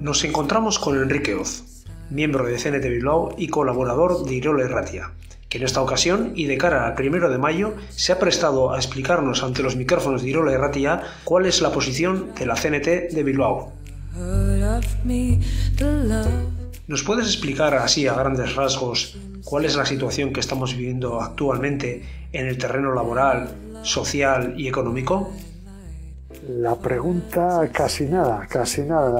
Nos encontramos con Enrique Oz, miembro de CNT Bilbao y colaborador de Irola Irratia, que en esta ocasión y de cara al 1 de mayo se ha prestado a explicarnos ante los micrófonos de Irola Irratia cuál es la posición de la CNT de Bilbao. ¿Nos puedes explicar así a grandes rasgos cuál es la situación que estamos viviendo actualmente en el terreno laboral, social y económico? La pregunta, casi nada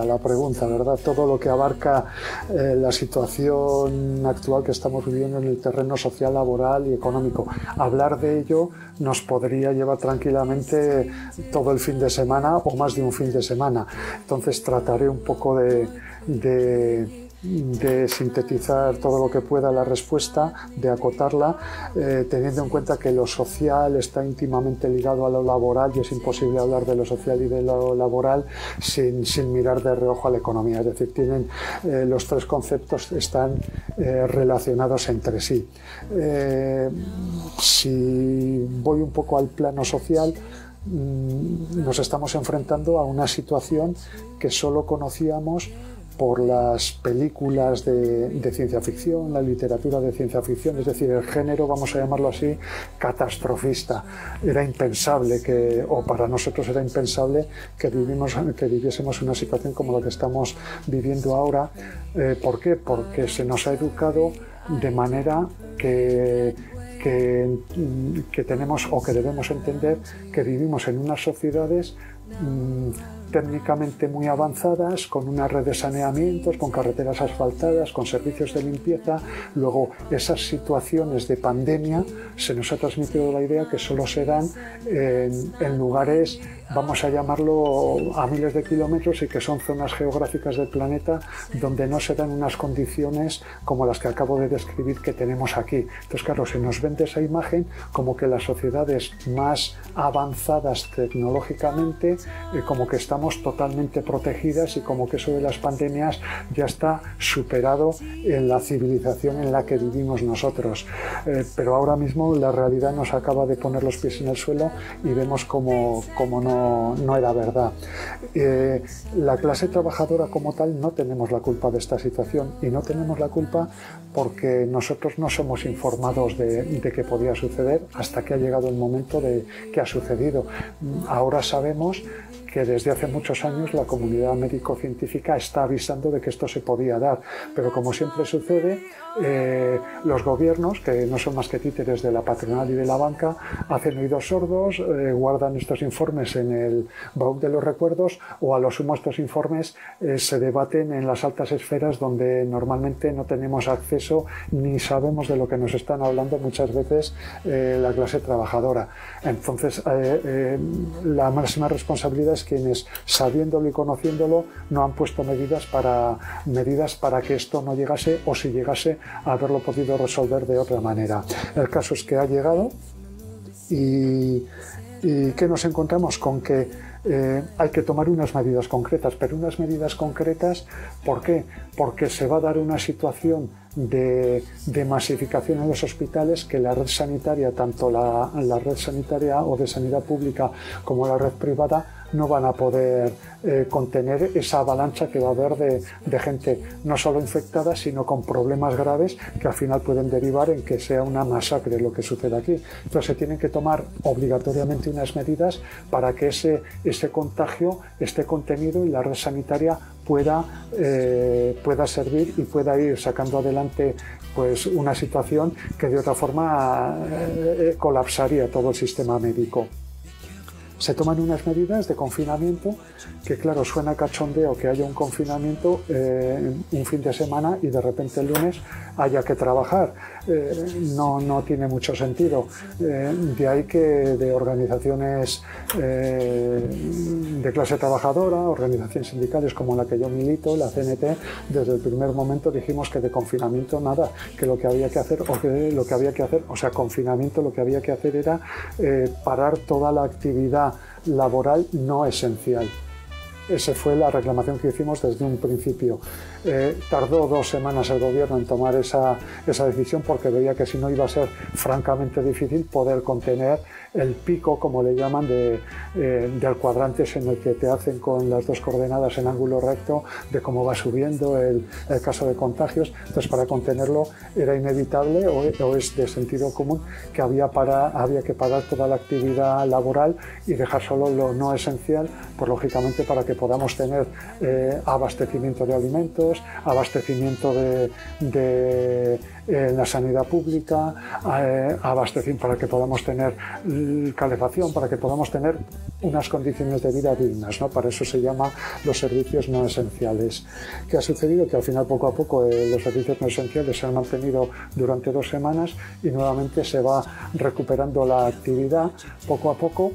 la pregunta, ¿verdad? Todo lo que abarca la situación actual que estamos viviendo en el terreno social, laboral y económico. Hablar de ello nos podría llevar tranquilamente todo el fin de semana o más de un fin de semana. Entonces trataré un poco de sintetizar todo lo que pueda la respuesta, de acotarla, teniendo en cuenta que lo social está íntimamente ligado a lo laboral y es imposible hablar de lo social y de lo laboral sin mirar de reojo a la economía. Es decir, los tres conceptos están relacionados entre sí. Si voy un poco al plano social, nos estamos enfrentando a una situación que solo conocíamos por las películas de ciencia ficción, la literatura de ciencia ficción, es decir, el género, vamos a llamarlo así, catastrofista. Era impensable o para nosotros era impensable que viviésemos una situación como la que estamos viviendo ahora. ¿Por qué? Porque se nos ha educado de manera que tenemos o que debemos entender que vivimos en unas sociedades técnicamente muy avanzadas, con una red de saneamientos, con carreteras asfaltadas, con servicios de limpieza. Luego, esas situaciones de pandemia se nos ha transmitido la idea que solo se dan en lugares, vamos a llamarlo, a miles de kilómetros, y que son zonas geográficas del planeta donde no se dan unas condiciones como las que acabo de describir que tenemos aquí. Entonces, claro, se nos vende esa imagen como que las sociedades más avanzadas tecnológicamente, como que estamos totalmente protegidas y como que eso de las pandemias ya está superado en la civilización en la que vivimos nosotros. Pero ahora mismo la realidad nos acaba de poner los pies en el suelo y vemos como no era verdad. La clase trabajadora como tal no tenemos la culpa de esta situación, y no tenemos la culpa porque nosotros no somos informados de que podía suceder hasta que ha llegado el momento de que ha sucedido. Ahora sabemos que desde hace muchos años la comunidad médico-científica está avisando de que esto se podía dar, pero como siempre sucede, los gobiernos, que no son más que títeres de la patronal y de la banca, hacen oídos sordos, guardan estos informes en el baúl de los recuerdos, o a lo sumo estos informes se debaten en las altas esferas donde normalmente no tenemos acceso ni sabemos de lo que nos están hablando muchas veces la clase trabajadora. Entonces, la máxima responsabilidad es quienes, sabiéndolo y conociéndolo, no han puesto medidas para que esto no llegase, o si llegase, haberlo podido resolver de otra manera. El caso es que ha llegado y ¿qué nos encontramos? Con que hay que tomar unas medidas concretas, pero unas medidas concretas, ¿por qué? Porque se va a dar una situación de masificación en los hospitales que la red sanitaria, tanto la red sanitaria o de sanidad pública como la red privada, no van a poder contener esa avalancha que va a haber de gente no solo infectada, sino con problemas graves que al final pueden derivar en que sea una masacre lo que sucede aquí. Entonces se tienen que tomar obligatoriamente unas medidas para que ese contagio esté contenido y la red sanitaria pueda servir y pueda ir sacando adelante pues una situación que de otra forma colapsaría todo el sistema médico. Se toman unas medidas de confinamiento que, claro, suena cachondeo que haya un confinamiento un fin de semana y de repente el lunes haya que trabajar. No tiene mucho sentido. De ahí que de organizaciones de clase trabajadora, organizaciones sindicales como la que yo milito, la CNT, desde el primer momento dijimos que de confinamiento nada, que lo que había que hacer, confinamiento, lo que había que hacer era parar toda la actividad laboral no esencial. Esa fue la reclamación que hicimos desde un principio. Tardó 2 semanas el gobierno en tomar esa decisión porque veía que si no iba a ser francamente difícil poder contener el pico, como le llaman, del cuadrante en el que te hacen con las 2 coordenadas en ángulo recto de cómo va subiendo el caso de contagios. Entonces, para contenerlo era inevitable o es de sentido común que había que parar toda la actividad laboral y dejar solo lo no esencial, pues lógicamente para que podamos tener abastecimiento de alimentos, abastecimiento de la sanidad pública, para que podamos tener calefacción, para que podamos tener unas condiciones de vida dignas, ¿no? Para eso se llama los servicios no esenciales. ¿Qué ha sucedido? Que al final, poco a poco, los servicios no esenciales se han mantenido durante 2 semanas y nuevamente se va recuperando la actividad poco a poco,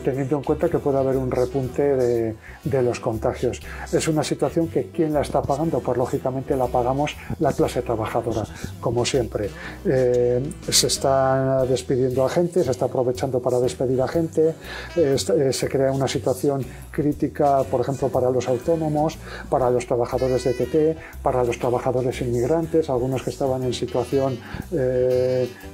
teniendo en cuenta que puede haber un repunte de los contagios. Es una situación que ¿quién la está pagando? Pues lógicamente la pagamos la clase trabajadora, como siempre. Se está despidiendo a gente, se está aprovechando para despedir a gente, se crea una situación crítica, por ejemplo, para los autónomos, para los trabajadores de TT, para los trabajadores inmigrantes, algunos que estaban en situación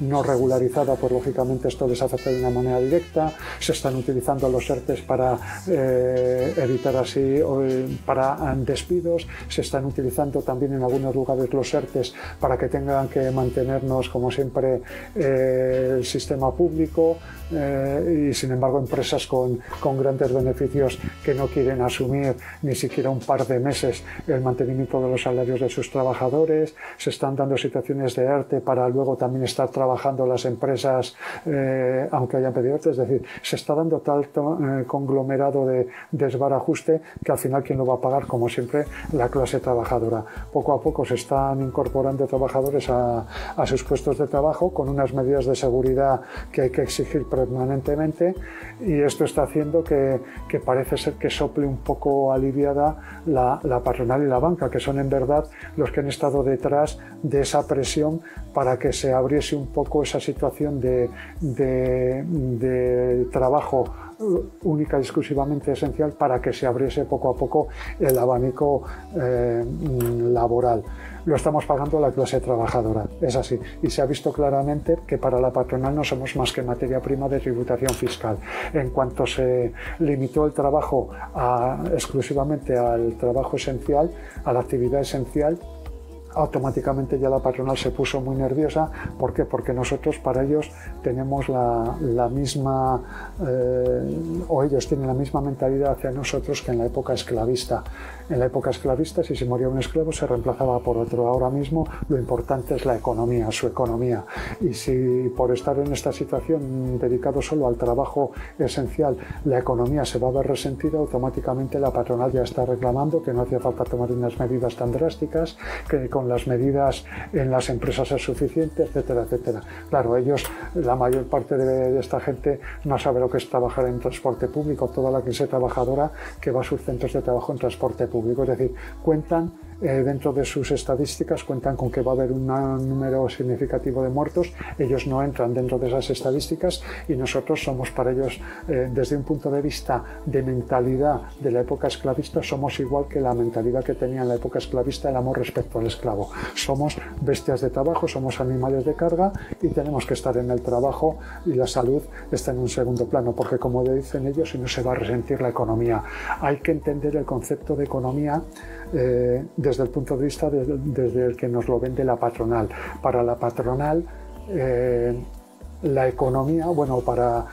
no regularizada, pues lógicamente esto les afecta de una manera directa. Se están utilizando los ERTEs para evitar así para despidos, se están utilizando también en algunos lugares los ERTEs para que tengan que mantenernos, como siempre, el sistema público, y sin embargo empresas con grandes beneficios que no quieren asumir ni siquiera un par de meses el mantenimiento de los salarios de sus trabajadores. Se están dando situaciones de ERTE para luego también estar trabajando las empresas aunque hayan pedido ERTE. Es decir, se está dando tal conglomerado de desbarajuste que al final quien lo va a pagar, como siempre, la clase trabajadora. Poco a poco se están incorporando trabajadores a sus puestos de trabajo con unas medidas de seguridad que hay que exigir permanentemente, y esto está haciendo que parece ser que sople un poco aliviada la patronal y la banca, que son en verdad los que han estado detrás de esa presión para que se abriese un poco esa situación de trabajo única y exclusivamente esencial, para que se abriese poco a poco el abanico laboral. Lo estamos pagando la clase trabajadora, es así, y se ha visto claramente que para la patronal no somos más que materia prima de tributación fiscal. En cuanto se limitó el trabajo exclusivamente al trabajo esencial, a la actividad esencial, automáticamente ya la patronal se puso muy nerviosa. ¿Por qué? Porque nosotros para ellos tenemos la misma, o ellos tienen la misma mentalidad hacia nosotros que en la época esclavista. En la época esclavista, si se moría un esclavo, se reemplazaba por otro. Ahora mismo lo importante es la economía, su economía. Y si por estar en esta situación dedicado solo al trabajo esencial, la economía se va a ver resentida, automáticamente la patronal ya está reclamando que no hacía falta tomar unas medidas tan drásticas, que con las medidas en las empresas es suficiente, etcétera, etcétera. Claro, ellos, la mayor parte de esta gente no sabe lo que es trabajar en transporte público, toda la clase trabajadora que va a sus centros de trabajo en transporte público. Es decir, cuentan dentro de sus estadísticas, cuentan con que va a haber un número significativo de muertos. Ellos no entran dentro de esas estadísticas y nosotros somos para ellos, desde un punto de vista de mentalidad de la época esclavista, somos igual que la mentalidad que tenía en la época esclavista el amor respecto al esclavo. Somos bestias de trabajo, somos animales de carga y tenemos que estar en el trabajo, y la salud está en un segundo plano, porque como dicen ellos, si no se va a resentir la economía. Hay que entender el concepto de economía desde el punto de vista desde el que nos lo vende la patronal. Para la patronal, la economía, bueno, para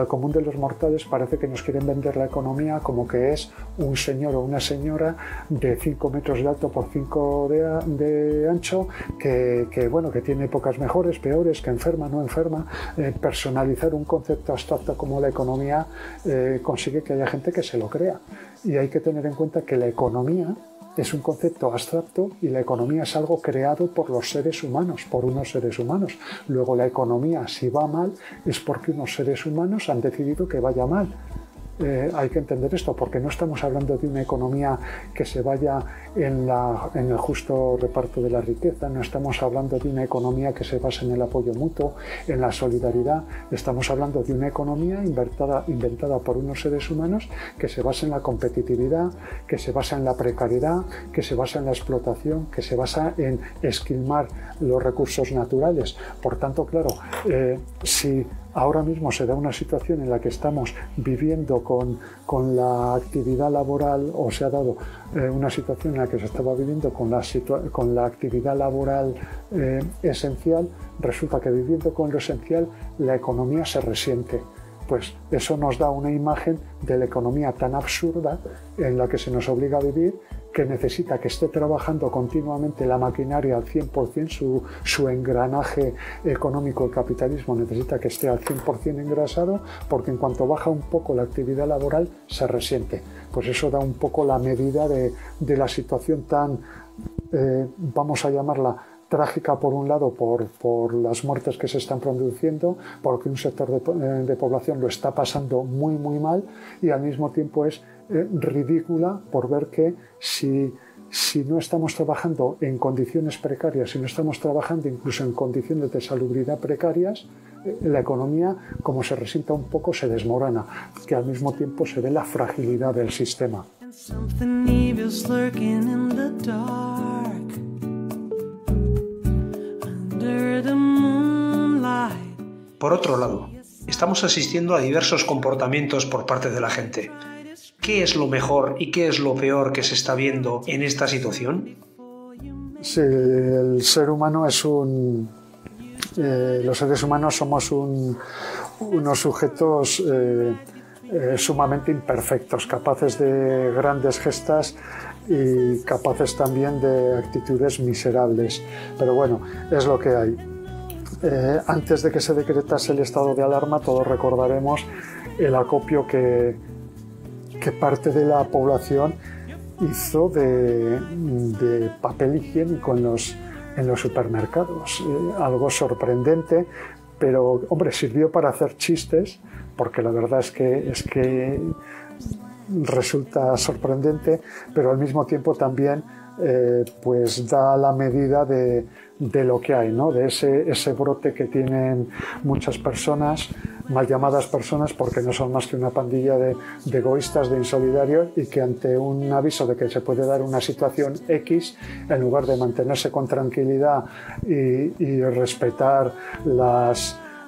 el común de los mortales parece que nos quieren vender la economía como que es un señor o una señora de 5 metros de alto por 5 de ancho, que tiene épocas mejores, peores, que enferma, no enferma. Personalizar un concepto abstracto como la economía consigue que haya gente que se lo crea. Y hay que tener en cuenta que la economía es un concepto abstracto y la economía es algo creado por los seres humanos, por unos seres humanos. Luego la economía, si va mal, es porque unos seres humanos han decidido que vaya mal. hay que entender esto, porque no estamos hablando de una economía que se vaya en el justo reparto de la riqueza, no estamos hablando de una economía que se basa en el apoyo mutuo, en la solidaridad, estamos hablando de una economía inventada por unos seres humanos que se basa en la competitividad, que se basa en la precariedad, que se basa en la explotación, que se basa en esquilmar los recursos naturales. Por tanto, claro, si ahora mismo se da una situación en la que estamos viviendo con la actividad laboral, o se ha dado una situación en la que se estaba viviendo con la actividad laboral esencial, resulta que viviendo con lo esencial la economía se resiente. Pues eso nos da una imagen de la economía tan absurda en la que se nos obliga a vivir, que necesita que esté trabajando continuamente la maquinaria al 100%, su engranaje económico, el capitalismo, necesita que esté al 100% engrasado, porque en cuanto baja un poco la actividad laboral se resiente. Pues eso da un poco la medida de la situación tan, vamos a llamarla, trágica por un lado por las muertes que se están produciendo, porque un sector de población lo está pasando muy muy mal, y al mismo tiempo es ridícula por ver que si no estamos trabajando en condiciones precarias, si no estamos trabajando incluso en condiciones de salubridad precarias, la economía, como se resienta un poco, se desmorona, que al mismo tiempo se ve la fragilidad del sistema. Por otro lado, estamos asistiendo a diversos comportamientos por parte de la gente. ¿Qué es lo mejor y qué es lo peor que se está viendo en esta situación? Sí, el ser humano es los seres humanos somos unos sujetos sumamente imperfectos, capaces de grandes gestas y capaces también de actitudes miserables. Pero bueno, es lo que hay. Antes de que se decretase el estado de alarma, todos recordaremos el acopio que parte de la población hizo de papel higiénico en los supermercados. Algo sorprendente, pero hombre, sirvió para hacer chistes, porque la verdad es que resulta sorprendente, pero al mismo tiempo también pues da la medida de lo que hay, ¿no? De ese brote que tienen muchas personas, mal llamadas personas, porque no son más que una pandilla de egoístas, de insolidarios, y que ante un aviso de que se puede dar una situación X, en lugar de mantenerse con tranquilidad y respetar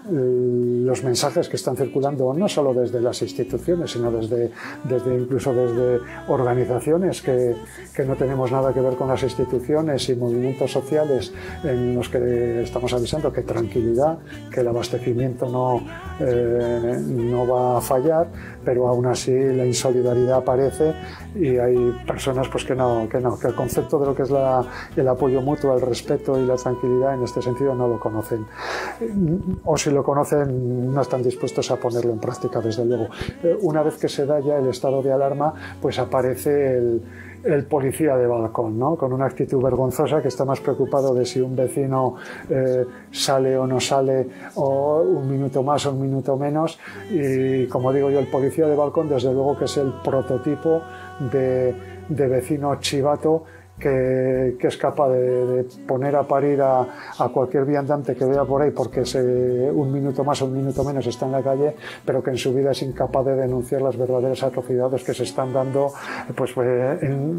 los mensajes que están circulando, no solo desde las instituciones, sino incluso desde organizaciones que no tenemos nada que ver con las instituciones, y movimientos sociales en los que estamos avisando que tranquilidad, que el abastecimiento no va a fallar, pero aún así la insolidaridad aparece y hay personas pues que el concepto de lo que es el apoyo mutuo, el respeto y la tranquilidad en este sentido no lo conocen, o si lo conocen no están dispuestos a ponerlo en práctica, desde luego. Una vez que se da ya el estado de alarma, pues aparece el policía de balcón, ¿no? Con una actitud vergonzosa, que está más preocupado de si un vecino sale o no sale, o un minuto más o un minuto menos. Y como digo yo, el policía de balcón desde luego que es el prototipo de vecino chivato que es capaz de poner a parir a cualquier viandante que vea por ahí, porque un minuto más o un minuto menos está en la calle, pero que en su vida es incapaz de denunciar las verdaderas atrocidades que se están dando, pues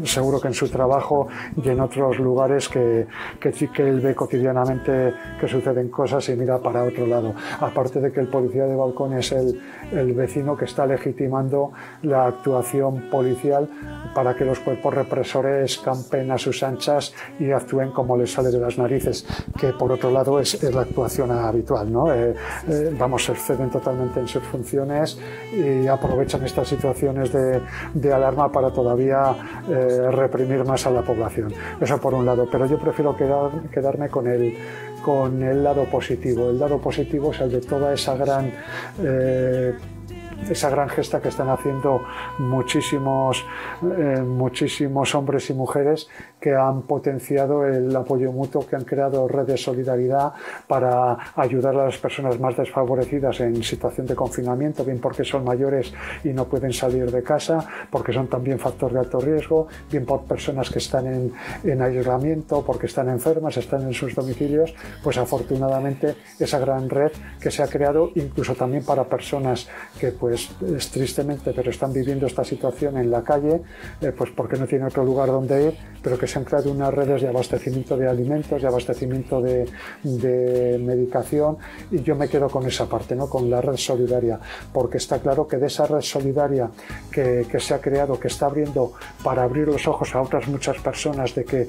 seguro que en su trabajo y en otros lugares que sí que él ve cotidianamente que suceden cosas y mira para otro lado. Aparte de que el policía de balcón es el vecino que está legitimando la actuación policial para que los cuerpos represores campen a sus anchas y actúen como les sale de las narices, que por otro lado es la actuación habitual, ¿no? Se exceden totalmente en sus funciones y aprovechan estas situaciones de alarma para todavía reprimir más a la población. Eso por un lado, pero yo prefiero quedarme con el lado positivo. El lado positivo es el de toda esa gran gesta que están haciendo muchísimos hombres y mujeres que han potenciado el apoyo mutuo, que han creado redes de solidaridad para ayudar a las personas más desfavorecidas en situación de confinamiento, bien porque son mayores y no pueden salir de casa, porque son también factor de alto riesgo, bien por personas que están en aislamiento, porque están enfermas, están en sus domicilios. Pues afortunadamente esa gran red que se ha creado, incluso también para personas que pues tristemente pero están viviendo esta situación en la calle, pues porque no tienen otro lugar donde ir, pero que se han creado unas redes de abastecimiento de alimentos, de abastecimiento de medicación, y yo me quedo con esa parte, ¿no? Con la red solidaria, porque está claro que de esa red solidaria que se ha creado, que está abriendo para abrir los ojos a otras muchas personas de que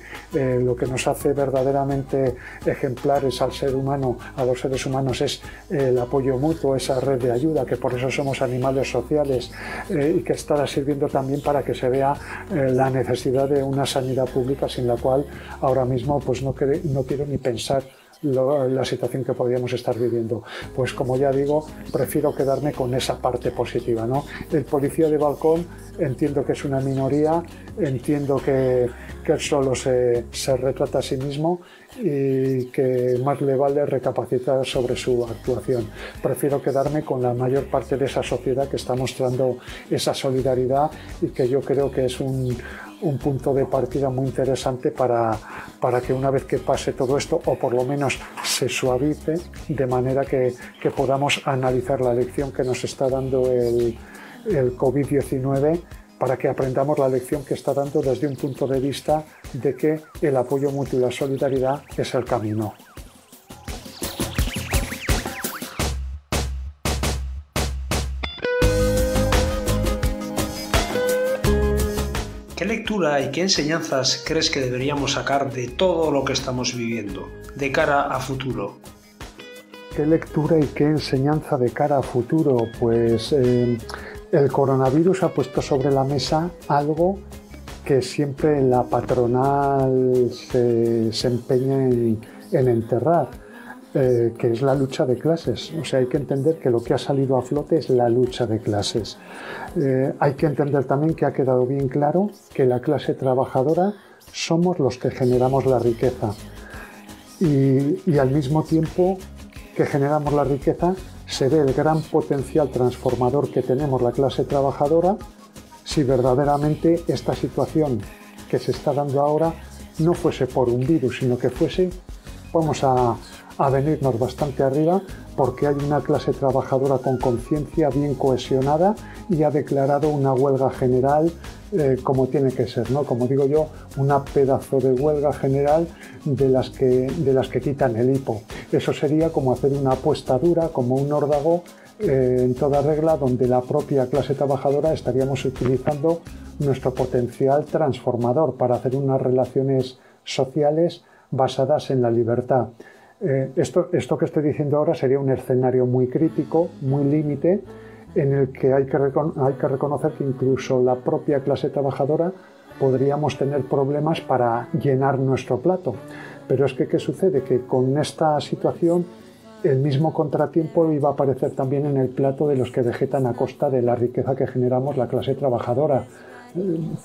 lo que nos hace verdaderamente ejemplares al ser humano, a los seres humanos, es el apoyo mutuo, esa red de ayuda, que por eso somos animales sociales, y que estará sirviendo también para que se vea la necesidad de una sanidad pública sin la cual ahora mismo pues no quiero ni pensar la situación que podríamos estar viviendo. Pues como ya digo, prefiero quedarme con esa parte positiva, ¿no? El policía de balcón entiendo que es una minoría, entiendo que él solo se retrata a sí mismo y que más le vale recapacitar sobre su actuación. Prefiero quedarme con la mayor parte de esa sociedad que está mostrando esa solidaridad y que yo creo que es un punto de partida muy interesante para que una vez que pase todo esto, o por lo menos se suavice, de manera que podamos analizar la lección que nos está dando el COVID-19, para que aprendamos la lección que está dando desde un punto de vista de que el apoyo mutuo y la solidaridad es el camino. ¿Qué lectura y qué enseñanzas crees que deberíamos sacar de todo lo que estamos viviendo, de cara a futuro? ¿Qué lectura y qué enseñanza de cara a futuro? Pues el coronavirus ha puesto sobre la mesa algo que siempre la patronal se empeña en enterrar, que es la lucha de clases. O sea, hay que entender que lo que ha salido a flote es la lucha de clases. Hay que entender también que ha quedado bien claro que la clase trabajadora somos los que generamos la riqueza. Y al mismo tiempo que generamos la riqueza, se ve el gran potencial transformador que tenemos la clase trabajadora si verdaderamente esta situación que se está dando ahora no fuese por un virus, sino que fuese, vamos a venirnos bastante arriba, porque hay una clase trabajadora con conciencia, bien cohesionada, y ha declarado una huelga general como tiene que ser, ¿no? Como digo yo, una pedazo de huelga general de las que quitan el hipo. Eso sería como hacer una apuesta dura, como un órdago en toda regla, donde la propia clase trabajadora estaríamos utilizando nuestro potencial transformador para hacer unas relaciones sociales basadas en la libertad. Esto que estoy diciendo ahora sería un escenario muy crítico, muy límite, en el que hay que reconocer que incluso la propia clase trabajadora podríamos tener problemas para llenar nuestro plato. Pero es que, ¿qué sucede? Que con esta situación el mismo contratiempo iba a aparecer también en el plato de los que vegetan a costa de la riqueza que generamos la clase trabajadora.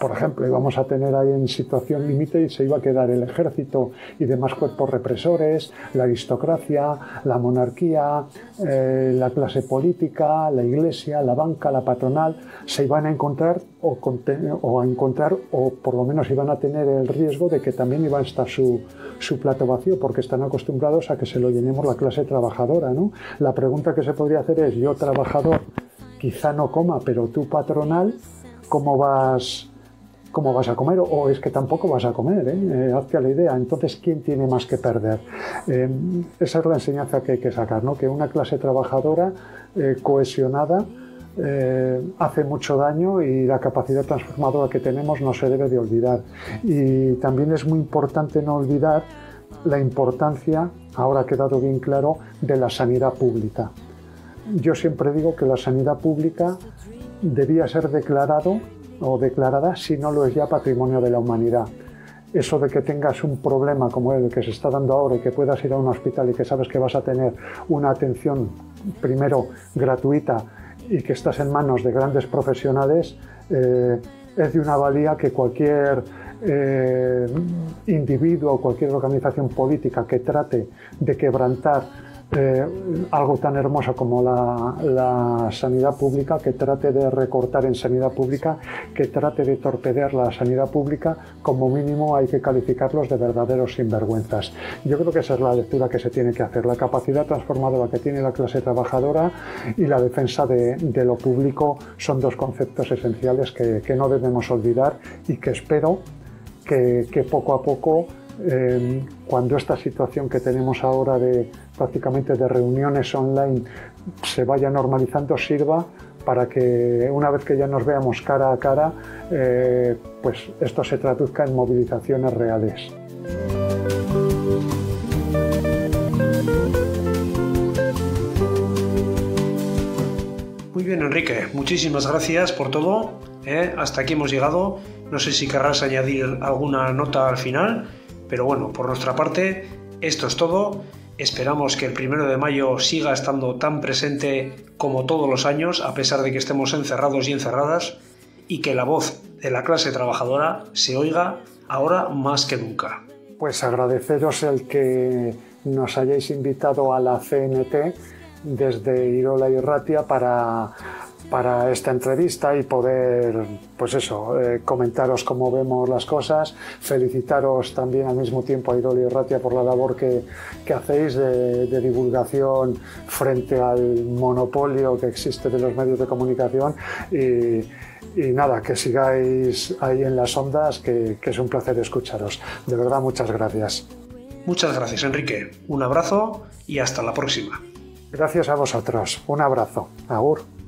Por ejemplo, íbamos a tener ahí en situación límite y se iba a quedar el ejército y demás cuerpos represores, la aristocracia, la monarquía, la clase política, la iglesia, la banca, la patronal, se iban a encontrar o por lo menos iban a tener el riesgo de que también iba a estar su plato vacío, porque están acostumbrados a que se lo llenemos la clase trabajadora, ¿no? La pregunta que se podría hacer es: yo trabajador quizá no coma, pero tú patronal, ¿cómo vas a comer? O es que tampoco vas a comer, hazte la idea. Entonces, ¿quién tiene más que perder? Esa es la enseñanza que hay que sacar, ¿no? Que una clase trabajadora cohesionada hace mucho daño, y la capacidad transformadora que tenemos no se debe de olvidar. Y también es muy importante no olvidar la importancia, ahora ha quedado bien claro, de la sanidad pública. Yo siempre digo que la sanidad pública debía ser declarado o declarada, si no lo es ya, patrimonio de la humanidad. Eso de que tengas un problema como el que se está dando ahora y que puedas ir a un hospital y que sabes que vas a tener una atención primero gratuita y que estás en manos de grandes profesionales, es de una valía que cualquier individuo o cualquier organización política que trate de quebrantar algo tan hermoso como la sanidad pública, que trate de recortar en sanidad pública, que trate de torpedear la sanidad pública, como mínimo hay que calificarlos de verdaderos sinvergüenzas. Yo creo que esa es la lectura que se tiene que hacer. La capacidad transformadora que tiene la clase trabajadora y la defensa de lo público son dos conceptos esenciales que no debemos olvidar y que espero que poco a poco, cuando esta situación que tenemos ahora prácticamente de reuniones online se vaya normalizando, sirva para que una vez que ya nos veamos cara a cara, pues esto se traduzca en movilizaciones reales. Muy bien, Enrique, muchísimas gracias por todo. Hasta aquí hemos llegado. No sé si querrás añadir alguna nota al final, pero bueno, por nuestra parte, esto es todo. Esperamos que el 1 de mayo siga estando tan presente como todos los años, a pesar de que estemos encerrados y encerradas, y que la voz de la clase trabajadora se oiga ahora más que nunca. Pues agradeceros el que nos hayáis invitado a la CNT desde Irola y Ratia para esta entrevista y poder, pues eso, comentaros cómo vemos las cosas, felicitaros también al mismo tiempo a Irola y Ratia por la labor que hacéis de divulgación frente al monopolio que existe de los medios de comunicación y nada, que sigáis ahí en las ondas, que es un placer escucharos. De verdad, muchas gracias. Muchas gracias, Enrique. Un abrazo y hasta la próxima. Gracias a vosotros. Un abrazo. Agur.